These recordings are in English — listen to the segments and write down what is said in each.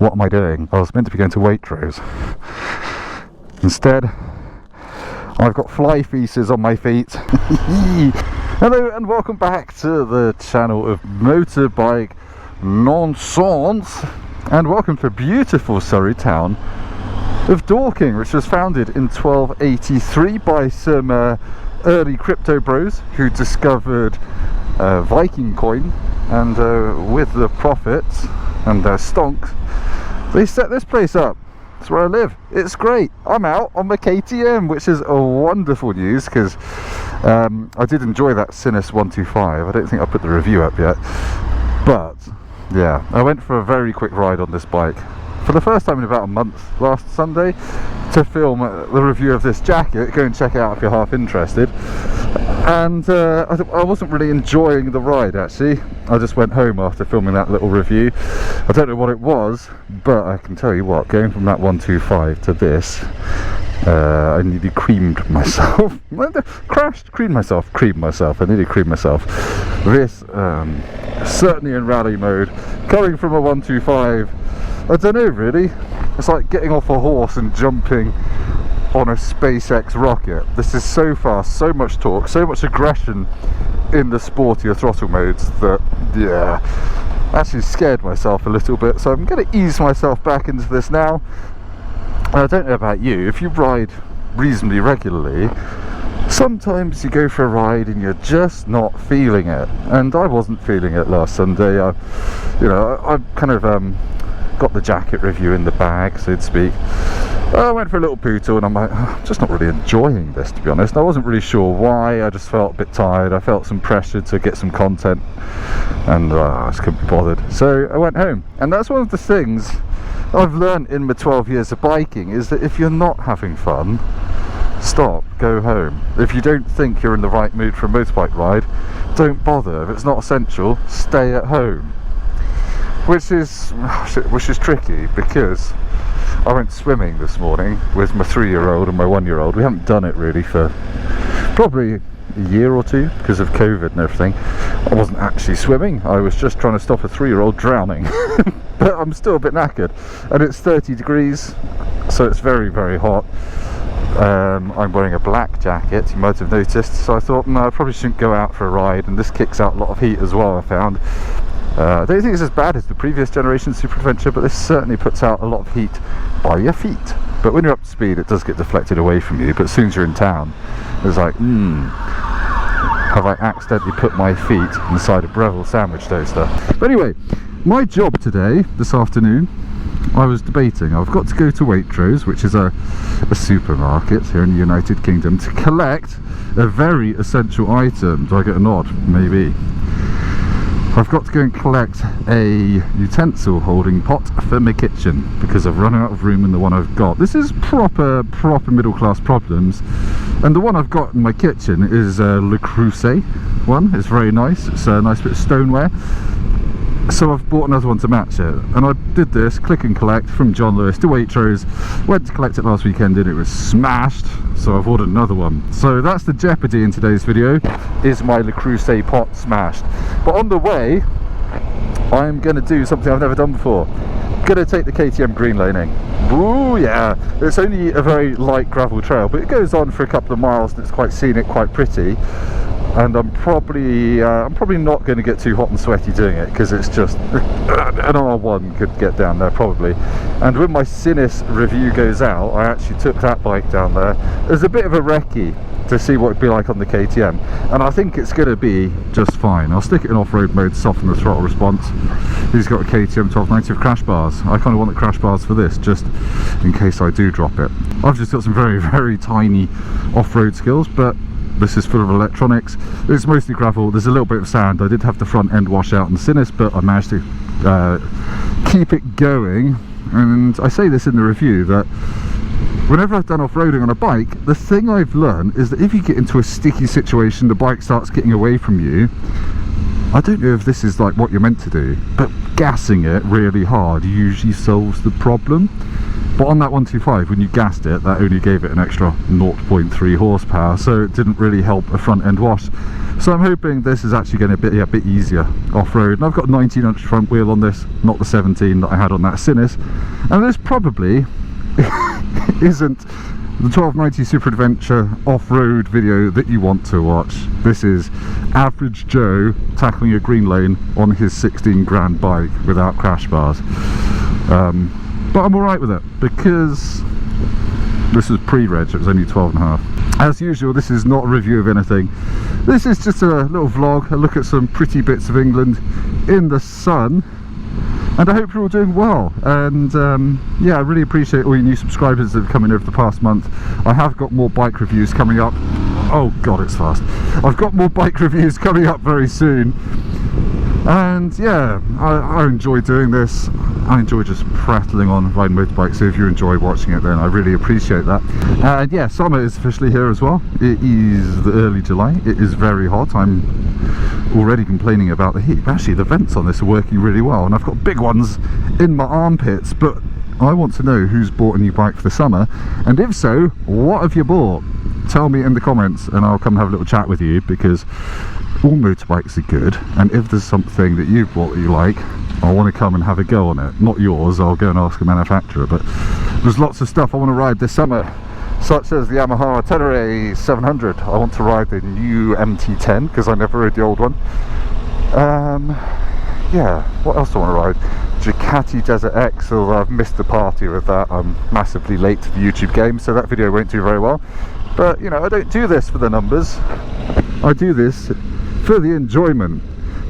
What am I doing? I was meant to be going to Waitrose. Instead, I've got fly feces on my feet. Hello and welcome back to the channel of motorbike nonsense, and welcome to beautiful Surrey town of Dorking, which was founded in 1283 by some early crypto bros who discovered Viking coin, and with the profits and their stonks, they set this place up. That's where I live. It's great. I'm out on the KTM, which is a wonderful news because I did enjoy that Sinus 125. I don't think I put the review up yet, but yeah, I went for a very quick ride on this bike for the first time in about a month last Sunday to film the review of this jacket. Go and check it out if you're half interested. And I wasn't really enjoying the ride, actually. I just went home after filming that little review. I don't know what it was, but I can tell you what, going from that 125 to this, I nearly creamed myself. creamed myself. I nearly creamed myself. This, certainly in rally mode, coming from a 125, I don't know really, it's like getting off a horse and jumping on a SpaceX rocket. This is so fast, so much torque, so much aggression in the sportier throttle modes that, yeah, actually scared myself a little bit. So I'm going to ease myself back into this now. And I don't know about you, if you ride reasonably regularly, sometimes you go for a ride and you're just not feeling it. And I wasn't feeling it last Sunday. I kind of got the jacket review in the bag, so to speak. I went for a little poodle and I'm like, I'm just not really enjoying this, to be honest. I wasn't really sure why. I just felt a bit tired. I felt some pressure to get some content, and I just couldn't be bothered. So I went home, and that's one of the things I've learned in my 12 years of biking, is that if you're not having fun, stop, go home. If you don't think you're in the right mood for a motorbike ride, don't bother. If it's not essential, stay at home. Which is tricky, because I went swimming this morning with my 3-year-old and my 1-year-old. We haven't done it really for probably a year or two because of COVID and everything. I wasn't actually swimming, I was just trying to stop a 3-year-old drowning. But I'm still a bit knackered, and it's 30 degrees, so it's very, very hot. I'm wearing a black jacket, you might have noticed, so I thought, no, I probably shouldn't go out for a ride, and this kicks out a lot of heat as well, I found. I don't think it's as bad as the previous generation Super Adventure, but this certainly puts out a lot of heat by your feet. But when you're up to speed, it does get deflected away from you, but as soon as you're in town, it's like, have I accidentally put my feet inside a Breville sandwich toaster? But anyway, my job today, this afternoon, I was debating. I've got to go to Waitrose, which is a supermarket here in the United Kingdom, to collect a very essential item. Do I get a nod? Maybe. I've got to go and collect a utensil holding pot for my kitchen because I've run out of room in the one I've got. This is proper middle class problems, and the one I've got in my kitchen is a Creuset one. It's very nice. It's a nice bit of stoneware. So I've bought another one to match it, and I did this click and collect from John Lewis to Waitrose. Went to collect it last weekend and it was smashed, so I've ordered another one. So that's the jeopardy in today's video, is my Le Creuset pot smashed. But on the way, I'm going to do something I've never done before. Going to take the KTM green laning. Ooh yeah, it's only a very light gravel trail, but it goes on for a couple of miles and it's quite scenic, quite pretty. And I'm probably not going to get too hot and sweaty doing it, because it's just an R1 could get down there probably. And when my Sinus review goes out, I actually took that bike down there as a bit of a recce to see what it'd be like on the KTM, and I think it's going to be just fine. I'll stick it in off-road mode, soften the throttle response. He's got a KTM 1290 with crash bars. I kind of want the crash bars for this, just in case I do drop it. I've just got some very, very tiny off-road skills, but this is full of electronics. It's mostly gravel. There's a little bit of sand. I did have the front end wash out in the Sinus, but I managed to keep it going. And I say this in the review, that whenever I've done off-roading on a bike, the thing I've learned is that if you get into a sticky situation, the bike starts getting away from you. I don't know if this is like what you're meant to do, but gassing it really hard usually solves the problem. But on that 125, when you gassed it, that only gave it an extra 0.3 horsepower, so it didn't really help a front end wash. So I'm hoping this is actually going to be a bit easier off-road. And I've got a 19-inch front wheel on this, not the 17 that I had on that Sinus. And this probably isn't the 1290 Super Adventure off-road video that you want to watch. This is average Joe tackling a green lane on his 16 grand bike without crash bars. But I'm alright with it because this was pre-reg, it was only 12.5. As usual, this is not a review of anything. This is just a little vlog, a look at some pretty bits of England in the sun. And I hope you're all doing well. And yeah, I really appreciate all your new subscribers that have come in over the past month. I have got more bike reviews coming up. Oh god, it's fast. I've got more bike reviews coming up very soon. And yeah, I enjoy doing this. I enjoy just prattling on riding motorbikes, so if you enjoy watching it then I really appreciate that. And yeah, summer is officially here as well. It is the early July. It is very hot. I'm already complaining about the heat, but actually the vents on this are working really well, and I've got big ones in my armpits. But I want to know who's bought a new bike for the summer, and if so, what have you bought? Tell me in the comments and I'll come and have a little chat with you, because all motorbikes are good, and if there's something that you've bought that you like, I want to come and have a go on it. Not yours, I'll go and ask a manufacturer, but there's lots of stuff I want to ride this summer, such as the Yamaha Tenere 700. I want to ride the new MT10 because I never rode the old one. Yeah, what else do I want to ride? Ducati Desert X, although I've missed the party with that. I'm massively late to the YouTube game, so that video won't do very well. But you know, I don't do this for the numbers, I do this for the enjoyment.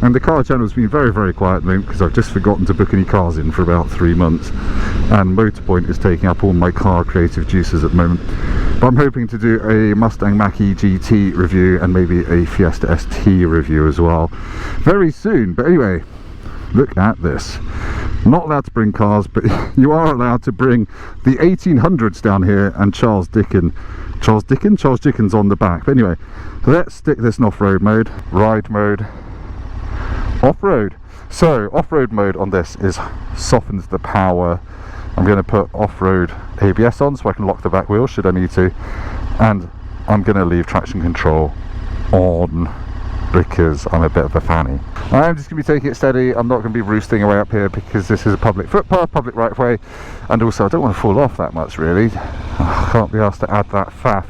And the car channel's been very, very quiet at the moment because I've just forgotten to book any cars in for about 3 months, and Motorpoint is taking up all my car creative juices at the moment. But I'm hoping to do a Mustang Mach-E GT review and maybe a Fiesta ST review as well very soon. But anyway, look at this. Not allowed to bring cars, but you are allowed to bring the 1800s down here and Charles Dickens on the back. But anyway, let's stick this in off-road mode, ride mode, off-road. So off-road mode on this is softens the power. I'm going to put off-road ABS on so I can lock the back wheel should I need to, and I'm going to leave traction control on because I'm a bit of a fanny. I'm just going to be taking it steady. I'm not going to be roosting away up here because this is a public footpath, public right of way, and also I don't want to fall off that much really. I can't be asked to add that faff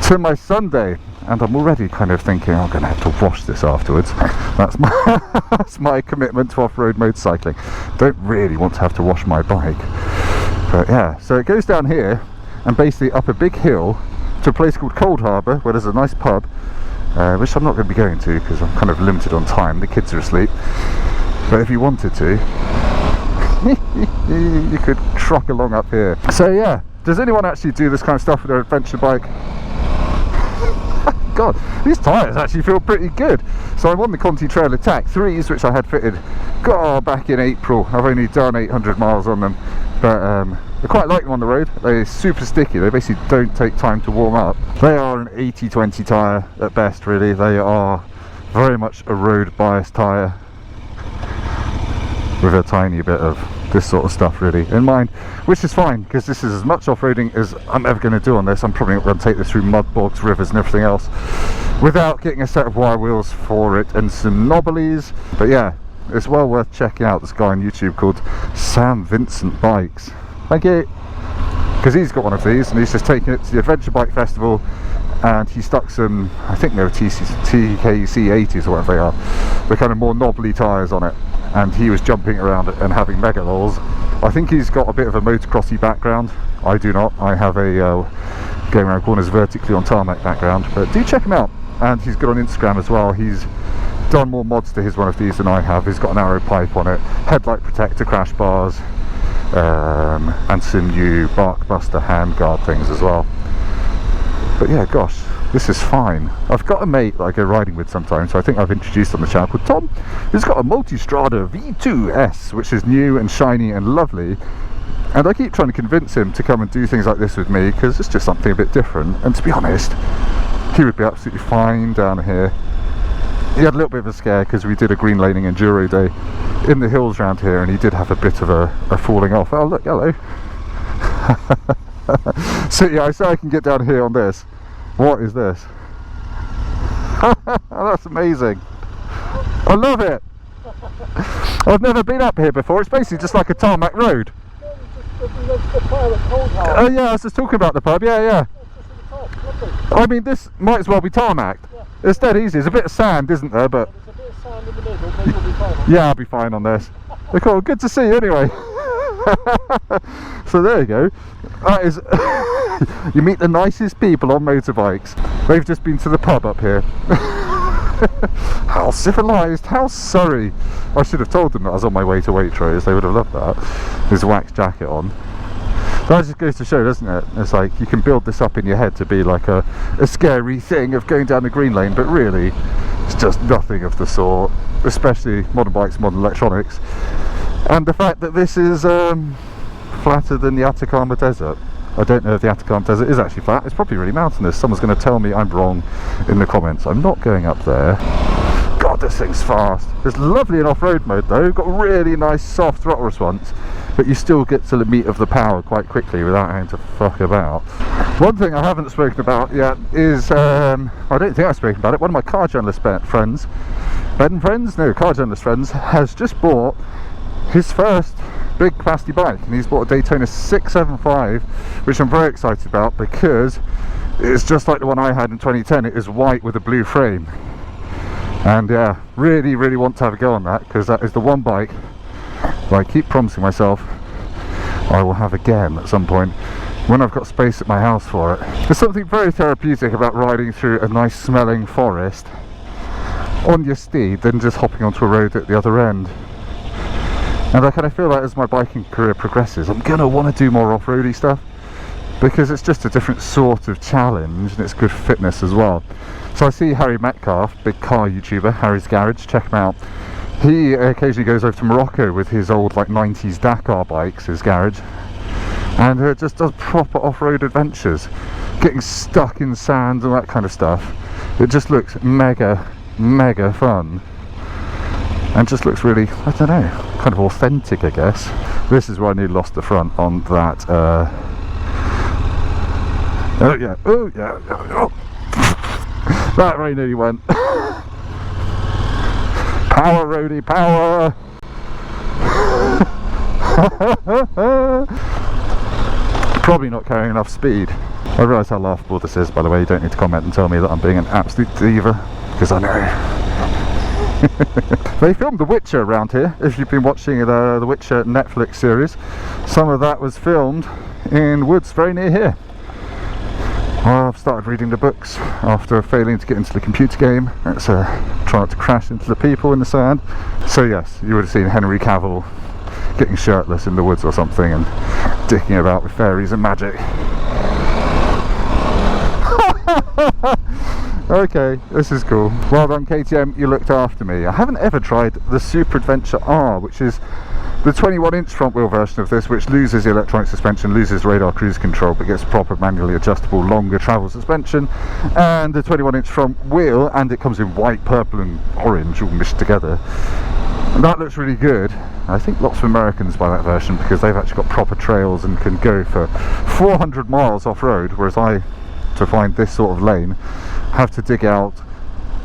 to my Sunday, and I'm already kind of thinking I'm going to have to wash this afterwards. That's my commitment to off-road motorcycling. Don't really want to have to wash my bike, but yeah. So it goes down here and basically up a big hill to a place called Cold Harbour, where there's a nice pub, which I'm not going to be going to because I'm kind of limited on time. The kids are asleep, but if you wanted to you could truck along up here. So yeah, does anyone actually do this kind of stuff with their adventure bike? God, these tyres actually feel pretty good. So I'm on the Conti Trail Attack 3s, which I had fitted back in April. I've only done 800 miles on them, but I quite like them on the road. They're super sticky. They basically don't take time to warm up. They are an 80-20 tyre at best really. They are very much a road biased tyre with a tiny bit of this sort of stuff really in mind, which is fine because this is as much off-roading as I'm ever going to do on this. I'm probably not going to take this through mud, bogs, rivers and everything else without getting a set of wire wheels for it and some knobblies. But yeah, it's well worth checking out this guy on YouTube called Sam Vincent Bikes. Thank you. Because he's got one of these and he's just taken it to the Adventure Bike Festival, and he stuck some, I think they're TKC 80s or whatever they are, the kind of more knobbly tyres on it, and he was jumping around and having mega lols. I think he's got a bit of a motocrossy background. I do not. I have a going around corners vertically on tarmac background, but do check him out. And he's good on Instagram as well. He's done more mods to his one of these than I have. He's got an arrow pipe on it, headlight protector, crash bars, and some new bark buster handguard things as well. But yeah, gosh, this is fine. I've got a mate that I go riding with sometimes, so I think I've introduced on the channel, called Tom, who's got a Multistrada V2S, which is new and shiny and lovely. And I keep trying to convince him to come and do things like this with me because it's just something a bit different. And to be honest, he would be absolutely fine down here. He had a little bit of a scare because we did a green laning enduro day in the hills around here, and he did have a bit of a falling off. Oh look, hello. So yeah, I say I can get down here on this. What is this? That's amazing. I love it. I've never been up here before. It's basically just like a tarmac road. Oh yeah, I was just talking about the pub. Yeah. I mean, this might as well be tarmac. It's dead easy. There's a bit of sand, isn't there? But there's a bit of sand in the middle, but you'll be fine. Yeah, I'll be fine on this. Cool. Good to see you anyway. So there you go. That is you meet the nicest people on motorbikes. They've just been to the pub up here. How civilised, how Surrey. I should have told them that I was on my way to Waitrose. They would have loved that. His wax jacket on. That just goes to show, doesn't it? It's like you can build this up in your head to be like a scary thing of going down the green lane, but really it's just nothing of the sort, especially modern bikes, modern electronics. And the fact that this is flatter than the Atacama Desert. I don't know if the Atacama Desert is actually flat. It's probably really mountainous. Someone's going to tell me I'm wrong in the comments. I'm not going up there. God, this thing's fast. It's lovely in off-road mode though. Got really nice soft throttle response, but you still get to the meat of the power quite quickly without having to fuck about. One thing I haven't spoken about yet is, I don't think I've spoken about it, one of my car journalist friends, car journalist friends, has just bought his first big capacity bike, and he's bought a Daytona 675, which I'm very excited about because it's just like the one I had in 2010. It is white with a blue frame, and yeah, really want to have a go on that, because that is the one bike that I keep promising myself I will have again at some point when I've got space at my house for it. There's something very therapeutic about riding through a nice smelling forest on your steed than just hopping onto a road at the other end. And I kind of feel like as my biking career progresses, I'm going to want to do more off-roady stuff, because it's just a different sort of challenge and it's good fitness as well. So I see Harry Metcalf, big car YouTuber, Harry's Garage, check him out. He occasionally goes over to Morocco with his old like 90s Dakar bikes, his garage, and just does proper off-road adventures, getting stuck in sand and that kind of stuff. It just looks mega fun. And just looks really, I don't know, kind of authentic, I guess. This is where I nearly lost the front on that. Oh yeah. That very nearly went. Power, roadie, power! Probably not carrying enough speed. I realise how laughable this is, by the way. You don't need to comment and tell me that I'm being an absolute diva, because I know. They filmed The Witcher around here. If you've been watching the Witcher Netflix series, some of that was filmed in woods very near here. I've started reading the books after failing to get into the computer game. It's try not to crash into the people in the sand. So yes, you would have seen Henry Cavill getting shirtless in the woods or something and dicking about with fairies and magic. Okay, this is cool. Well done KTM, you looked after me. I haven't ever tried the Super Adventure R, which is the 21-inch front wheel version of this, which loses the electronic suspension, loses radar cruise control, but gets proper manually adjustable longer travel suspension, and the 21-inch front wheel, and it comes in white, purple and orange all mixed together. And that looks really good. I think lots of Americans buy that version because they've actually got proper trails and can go for 400 miles off-road, whereas I, to find this sort of lane, have to dig out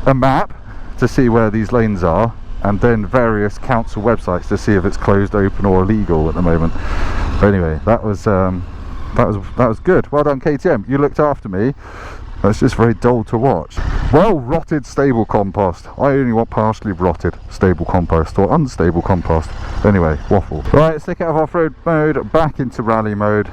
a map to see where these lanes are, and then various council websites to see if it's closed, open or illegal at the moment. But anyway, that was good. Well done KTM, you looked after me. That's just very dull to watch. Well, rotted stable compost. I only want partially rotted stable compost or unstable compost. Anyway, waffle. Right, let's take it out of off-road mode, back into rally mode.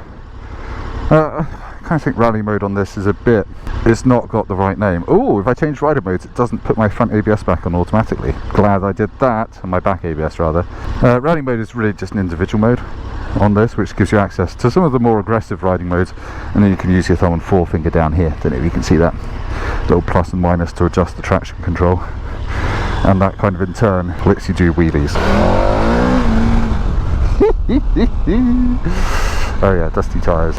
I kind of think rally mode on this is a bit, it's not got the right name. Oh, if I change rider modes, it doesn't put my front ABS back on automatically. Glad I did that, and my back ABS rather. Rally mode is really just an individual mode on this, which gives you access to some of the more aggressive riding modes, and then you can use your thumb and forefinger down here. Don't know if you can see that little plus and minus to adjust the traction control, and that kind of in turn lets you do wheelies. Oh yeah, dusty tyres.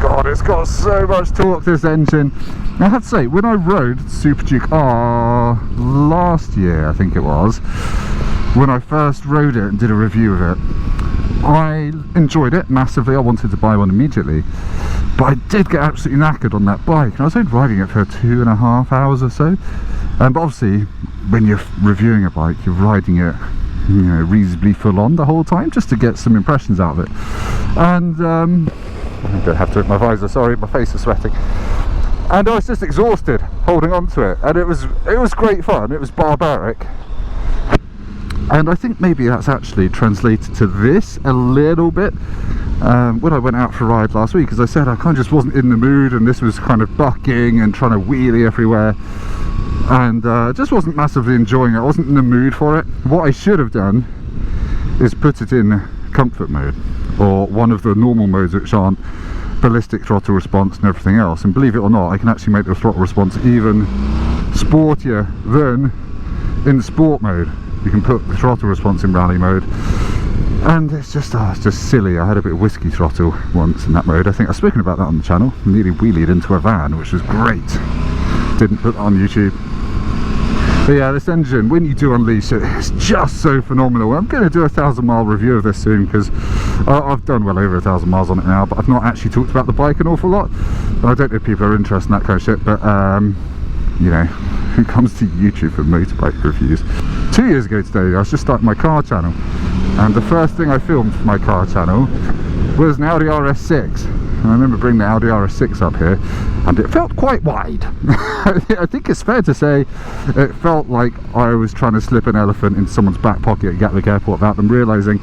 God, it's got so much torque, this engine. I have to say, when I rode SuperDuke R last year, I think it was, when I first rode it and did a review of it, I enjoyed it massively. I wanted to buy one immediately, but I did get absolutely knackered on that bike, and I was only riding it for 2.5 hours or so. But obviously when you're reviewing a bike, you're riding it, you know, reasonably full on the whole time, just to get some impressions out of it. And I'm gonna have to rip my visor, sorry, my face is sweating. And I was just exhausted holding on to it, and it was great fun. It was barbaric, and I think maybe that's actually translated to this a little bit. When I went out for a ride last week, as I said, I kind of just wasn't in the mood, and this was kind of bucking and trying to wheelie everywhere, and just wasn't massively enjoying it. I wasn't in the mood for it. What I should have done is put it in comfort mode, or one of the normal modes which aren't ballistic throttle response and everything else. And believe it or not, I can actually make the throttle response even sportier than in sport mode. You can put the throttle response in rally mode, and it's just silly. I had a bit of whiskey throttle once in that mode. I think I've spoken about that on the channel. I nearly wheelied into a van, which was great. Didn't put that on YouTube. But yeah, this engine, when you do unleash it, it's just so phenomenal. I'm going to do a 1,000-mile review of this soon, because I've done well over 1,000 miles on it now, but I've not actually talked about the bike an awful lot. And I don't know if people are interested in that kind of shit, but you know, who comes to YouTube for motorbike reviews? 2 years ago today, I was just starting my car channel, and the first thing I filmed for my car channel was an Audi RS6. And I remember bringing the Audi RS6 up here, and it felt quite wide. I think it's fair to say it felt like I was trying to slip an elephant into someone's back pocket at Gatwick Airport without them realising,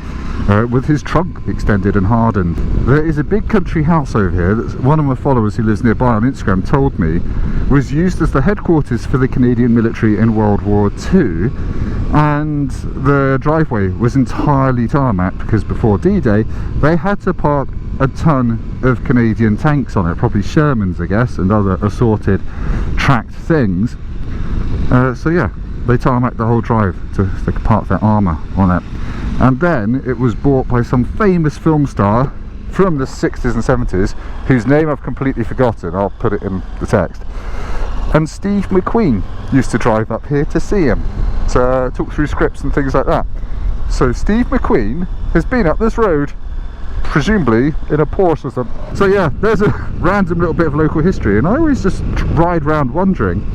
with his trunk extended and hardened. There is a big country house over here that one of my followers who lives nearby on Instagram told me was used as the headquarters for the Canadian military in World War II, and the driveway was entirely tarmac because before D-Day they had to park a ton of Canadian tanks on it, probably Shermans I guess, and other assorted tracked things. So yeah, they tarmacked the whole drive so they could park their armour on it. And then it was bought by some famous film star from the 60s and 70s, whose name I've completely forgotten. I'll put it in the text. And Steve McQueen used to drive up here to see him, to talk through scripts and things like that. So Steve McQueen has been up this road, presumably in a Porsche or something. So yeah, there's a random little bit of local history, and I always just ride around wondering.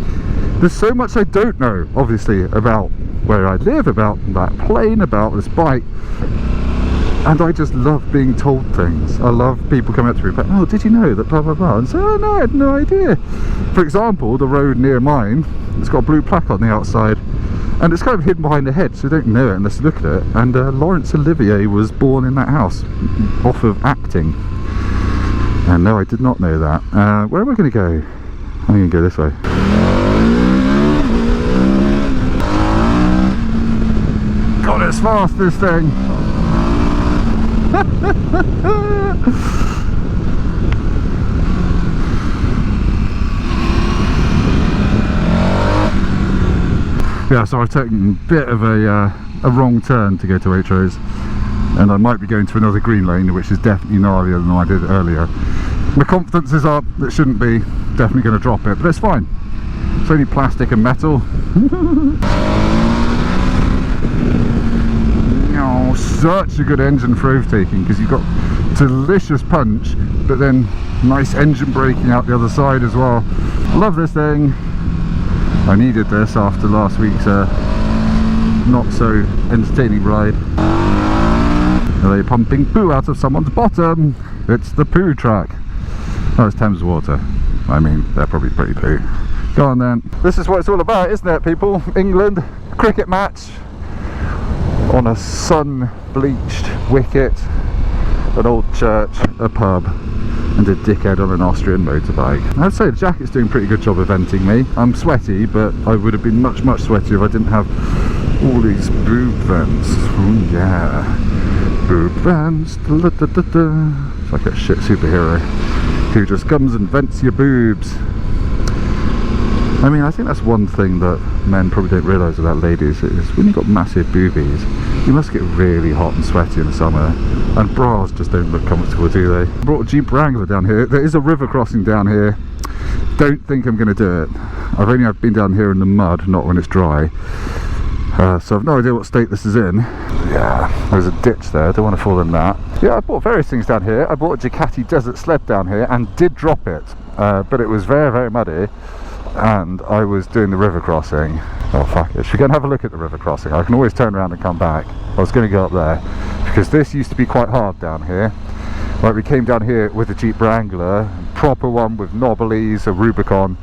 There's so much I don't know, obviously, about where I live, about that plane, about this bike, and I just love being told things. I love people coming up to me, but oh, did you know that blah blah blah, and say, oh no, I had no idea. For example, the road near mine, it's got a blue plaque on the outside, and it's kind of hidden behind the hedge, so you don't know it unless you look at it. And Laurence Olivier was born in that house off of acting. And no, I did not know that. Where am I going to go? I'm going to go this way. God, it's fast, this thing. Yeah, so I've taken a bit of a wrong turn to go to Waitrose, and I might be going to another green lane, which is definitely gnarlier than I did earlier. My confidence is up, it shouldn't be, definitely going to drop it, but it's fine. It's only plastic and metal. Oh, such a good engine for overtaking, because you've got delicious punch, but then nice engine braking out the other side as well. Love this thing. I needed this after last week's not so entertaining ride. Are they pumping poo out of someone's bottom? It's the poo truck. Oh, it's Thames Water. I mean, they're probably pretty poo. Go on then. This is what it's all about, isn't it, people? England, cricket match on a sun-bleached wicket, an old church, a pub, and a dickhead on an Austrian motorbike. I'd say the jacket's doing a pretty good job of venting me. I'm sweaty, but I would have been much sweatier if I didn't have all these boob vents. Oh yeah, boob vents. Da, da, da, da. It's like a shit superhero who just comes and vents your boobs. I mean, I think that's one thing that men probably don't realise about ladies, is when you've got massive boobies, you must get really hot and sweaty in the summer, and bras just don't look comfortable, do they? I brought a Jeep Wrangler down here. There is a river crossing down here. Don't think I'm going to do it. I've only been down here in the mud, not when it's dry. So I've no idea what state this is in. Yeah, there's a ditch there, I don't want to fall in that. Yeah, I bought various things down here. I bought a Ducati desert sled down here and did drop it, but it was very, very muddy, and I was doing the river crossing. Oh fuck it, should we go and have a look at the river crossing? I can always turn around and come back. I was going to go up there, because this used to be quite hard down here. Like, we came down here with a Jeep Wrangler, a proper one with knobblies, a Rubicon,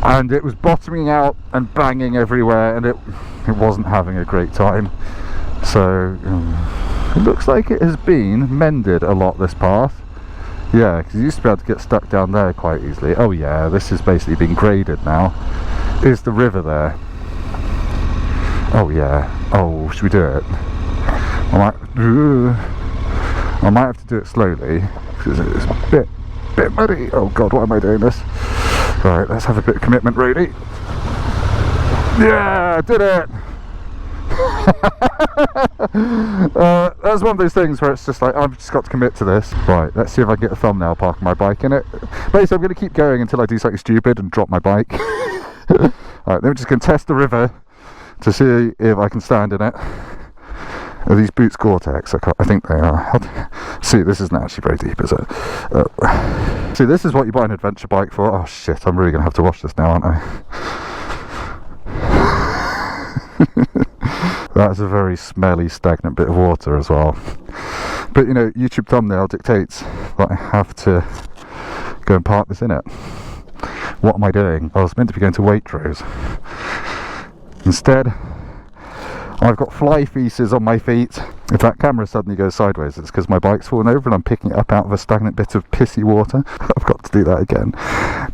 and it was bottoming out and banging everywhere, and it wasn't having a great time. So it looks like it has been mended a lot, this path. Yeah, because you used to be able to get stuck down there quite easily. Oh yeah, this has basically been graded now. Is the river there? Oh yeah. Oh, should we do it? I might have to do it slowly because it's a bit muddy. Oh god, why am I doing this? Right, let's have a bit of commitment, Rudy. Yeah, I did it. That's one of those things where it's just like, I've just got to commit to this. Right, let's see if I can get a thumbnail parking my bike in it. Basically, I'm going to keep going until I do something stupid and drop my bike. Alright, then we're just going to test the river to see if I can stand in it. Are these boots Gore-Tex? I think they are. See, this isn't actually very deep, is it? See, this is what you buy an adventure bike for. Oh shit, I'm really going to have to wash this now, aren't I? That's a very smelly, stagnant bit of water as well. But you know, YouTube thumbnail dictates that I have to go and park this in it. What am I doing? I was meant to be going to Waitrose. Instead, I've got fly feces on my feet. If that camera suddenly goes sideways, it's because my bike's fallen over and I'm picking it up out of a stagnant bit of pissy water. I've got to do that again.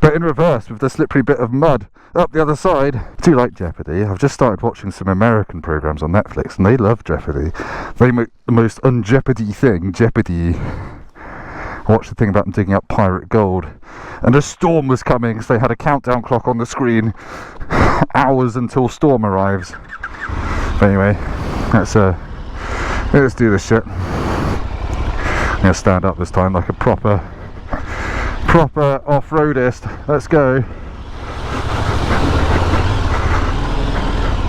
But in reverse, with the slippery bit of mud up the other side. I do like Jeopardy. I've just started watching some American programs on Netflix and they love Jeopardy. They make the most un-Jeopardy thing, Jeopardy. I watched the thing about them digging up pirate gold, and a storm was coming, so they had a countdown clock on the screen. Hours until storm arrives. But anyway, let's do this shit. I'm gonna stand up this time like a proper off-roadist. Let's go.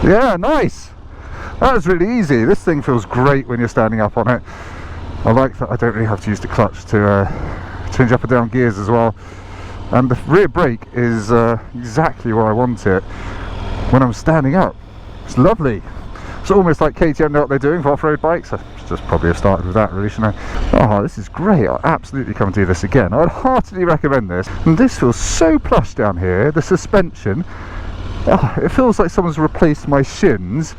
Yeah, nice. That was really easy. This thing feels great when you're standing up on it. I like that I don't really have to use the clutch to change up and down gears as well. And the rear brake is exactly where I want it when I'm standing up. It's lovely. It's almost like KTM know what they're doing for off-road bikes. I should just probably have started with that really, shouldn't I? Oh, this is great. I'll absolutely come and do this again. I'd heartily recommend this. And this feels so plush down here. The suspension, oh, it feels like someone's replaced my shins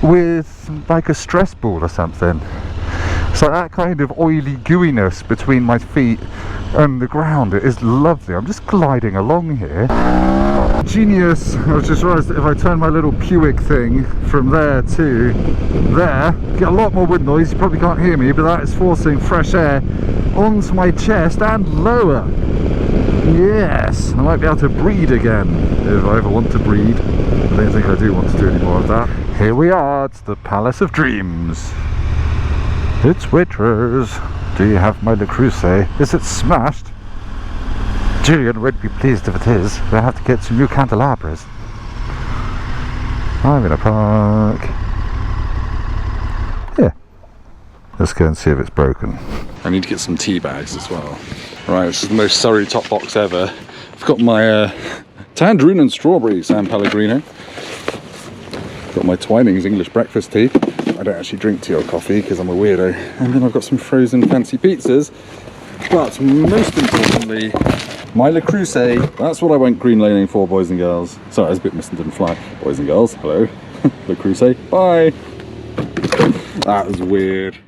with like a stress ball or something. It's like that kind of oily gooiness between my feet and the ground. It is lovely. I'm just gliding along here. Genius. I just realised that if I turn my little Puig thing from there to there, get a lot more wind noise. You probably can't hear me, but that is forcing fresh air onto my chest and lower. Yes, I might be able to breed again if I ever want to breed. I don't think I do want to do any more of that. Here we are. It's the Palace of Dreams. It's Waitrose. Do you have my Creuset? Is it smashed? Julian won't be pleased if it is. We'll have to get some new candelabras. I'm gonna park. Yeah. Let's go and see if it's broken. I need to get some tea bags as well. Right, this is the most Surrey top box ever. I've got my tangerine and strawberry San Pellegrino. Got my Twinings English breakfast tea. I don't actually drink tea or coffee because I'm a weirdo. And then I've got some frozen fancy pizzas. But most importantly, my Creuset. That's what I went green laning for, boys and girls. Sorry, I was a bit missed and didn't fly. Boys and girls, hello. Creuset, bye. That was weird.